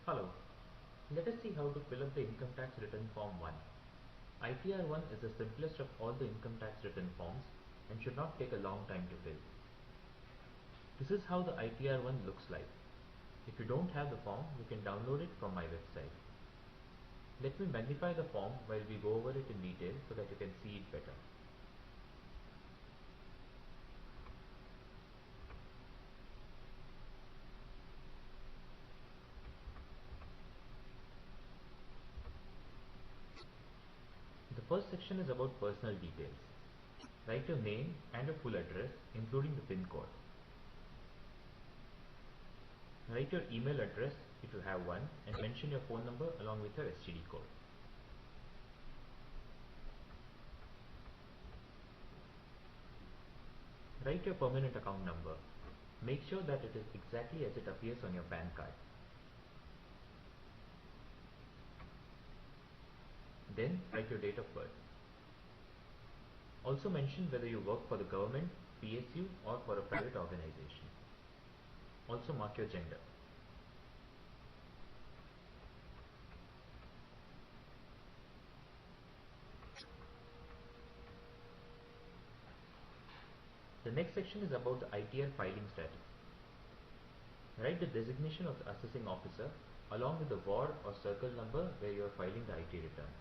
Hello. Let us see how to fill up the income tax return form 1. ITR 1 is the simplest of all the income tax return forms and should not take a long time to fill. This is how the ITR 1 looks like. If you don't have the form, you can download it from my website. Let me magnify the form while we go over it in detail so that you can see it better. The first section is about personal details. Write your name and your full address, including the PIN code. Write your email address if you have one and mention your phone number along with your STD code. Write your permanent account number. Make sure that it is exactly as it appears on your PAN card. Then write your date of birth. Also mention whether you work for the government, PSU or for a private organization. Also mark your gender. The next section is about the ITR filing status. Write the designation of the assessing officer along with the ward or circle number where you are filing the IT return.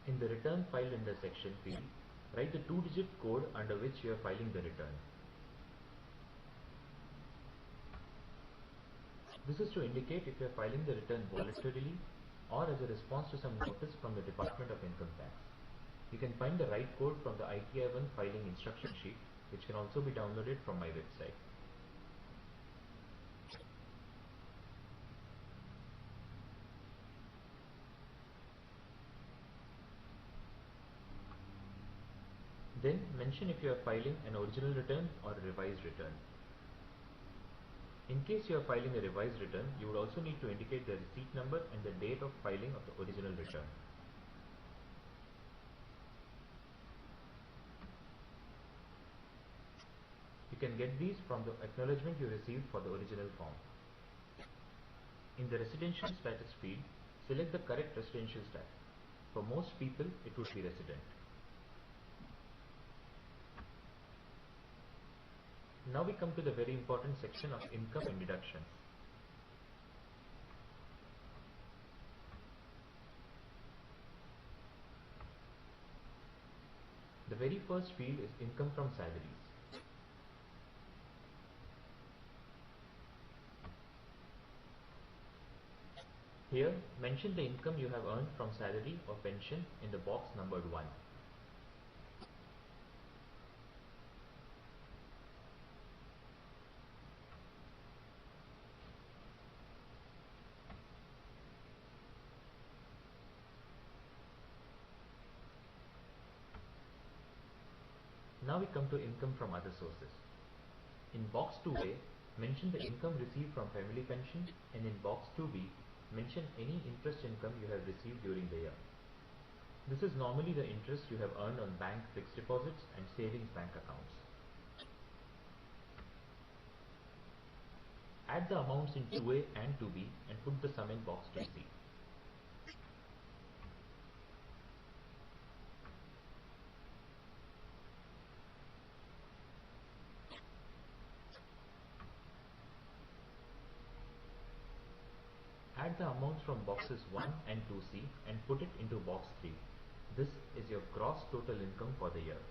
In the return file intersection field, write the 2-digit code under which you are filing the return. This is to indicate if you are filing the return voluntarily or as a response to some notice from the Department of Income Tax. You can find the right code from the ITR 1 filing instruction sheet, which can also be downloaded from my website. Then mention if you are filing an original return or a revised return. In case you are filing a revised return, you would also need to indicate the receipt number and the date of filing of the original return. You can get these from the acknowledgement you received for the original form. In the residential status field, select the correct residential status. For most people, it would be resident. Now we come to the very important section of income and deductions. The very first field is income from salaries. Here, mention the income you have earned from salary or pension in the box numbered 1. Now we come to income from other sources. In box 2A, mention the income received from family pension, and in box 2B, mention any interest income you have received during the year. This is normally the interest you have earned on bank fixed deposits and savings bank accounts. Add the amounts in 2A and 2B and put the sum in box 2C. Add the amounts from boxes 1 and 2C and put it into box 3. This is your gross total income for the year.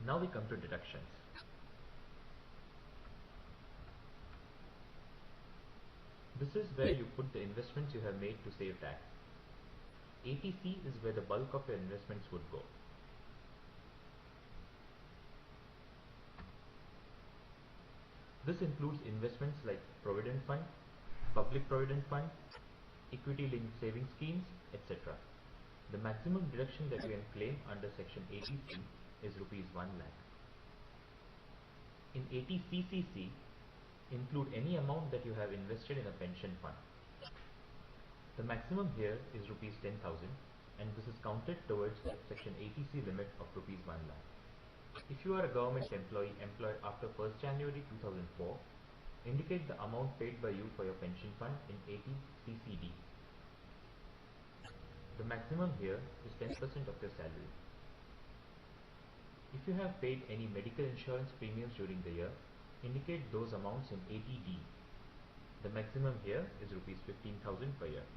Now we come to deductions. This is where you put the investments you have made to save tax. ATC is where the bulk of your investments would go. This includes investments like Provident Fund, Public Provident Fund, equity-linked savings schemes, etc. The maximum deduction that you can claim under section ATC is Rs 1 lakh. In ATCCC, Include any amount that you have invested in a pension fund. The maximum here is rupees 10,000 and this is counted towards the section 80C limit of rupees 1 lakh. If you are a government employee employed after 1st January 2004, indicate the amount paid by you for your pension fund in 80CCD. The maximum here is 10% of your salary. If you have paid any medical insurance premiums during the year, indicate those amounts in 80D. The maximum here is rupees 15,000 per year.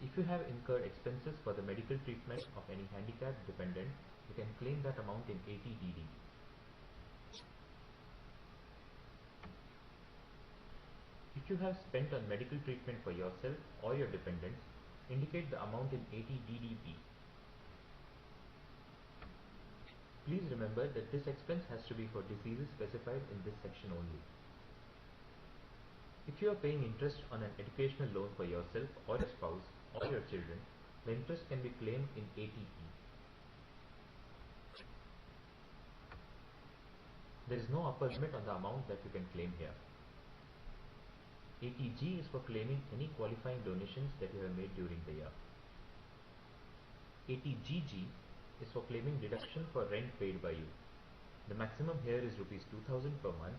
If you have incurred expenses for the medical treatment of any handicapped dependent, you can claim that amount in 80DD. If you have spent on medical treatment for yourself or your dependents, indicate the amount in 80DDP. Please remember that this expense has to be for diseases specified in this section only. If you are paying interest on an educational loan for yourself or your spouse or your children, the interest can be claimed in 80E. There is no upper limit on the amount that you can claim here. 80G is for claiming any qualifying donations that you have made during the year. 80GG is for claiming deduction for rent paid by you. The maximum here is rupees 2,000 per month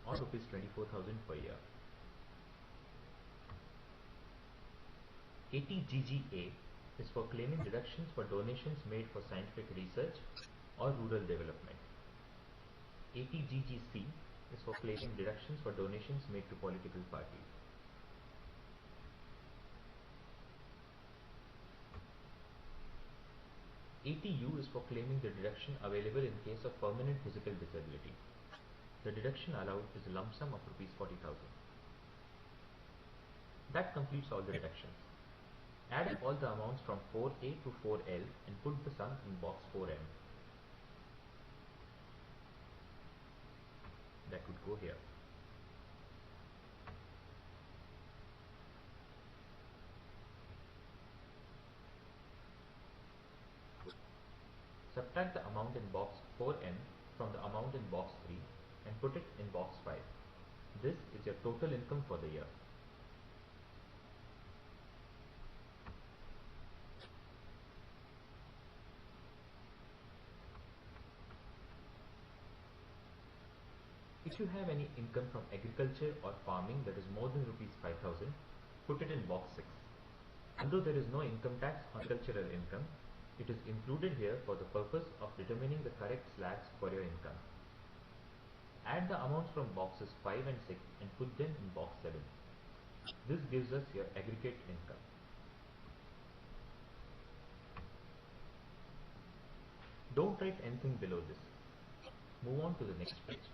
or rupees 24,000 per year. 80GGA is for claiming deductions for donations made for scientific research or rural development. 80GGC is for claiming deductions for donations made to political parties. ATU is for claiming the deduction available in case of permanent physical disability. The deduction allowed is a lump sum of rupees 40,000. That completes all the deductions. Add up all the amounts from 4A to 4L and put the sum in box 4M. That would go here. Subtract the amount in box 4M from the amount in box 3 and put it in box 5. This is your total income for the year. If you have any income from agriculture or farming that is more than rupees 5,000, put it in box 6. Although there is no income tax on agricultural income, it is included here for the purpose of determining the correct slabs for your income. Add the amounts from boxes 5 and 6 and put them in box 7. This gives us your aggregate income. Don't write anything below this. Move on to the next page.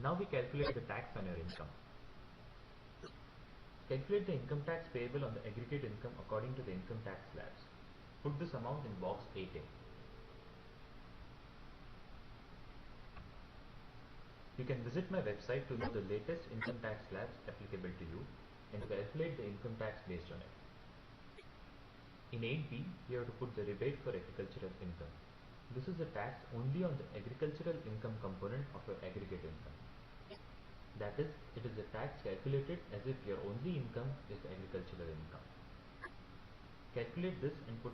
Now we calculate the tax on your income. Calculate the income tax payable on the aggregate income according to the income tax slabs. Put this amount in box 8A. You can visit my website to know the latest income tax slabs applicable to you and calculate the income tax based on it. In 8B, you have to put the rebate for agricultural income. This is the tax only on the agricultural income component of your aggregate income. That is, it is a tax calculated as if your only income is the agricultural income. Calculate this and put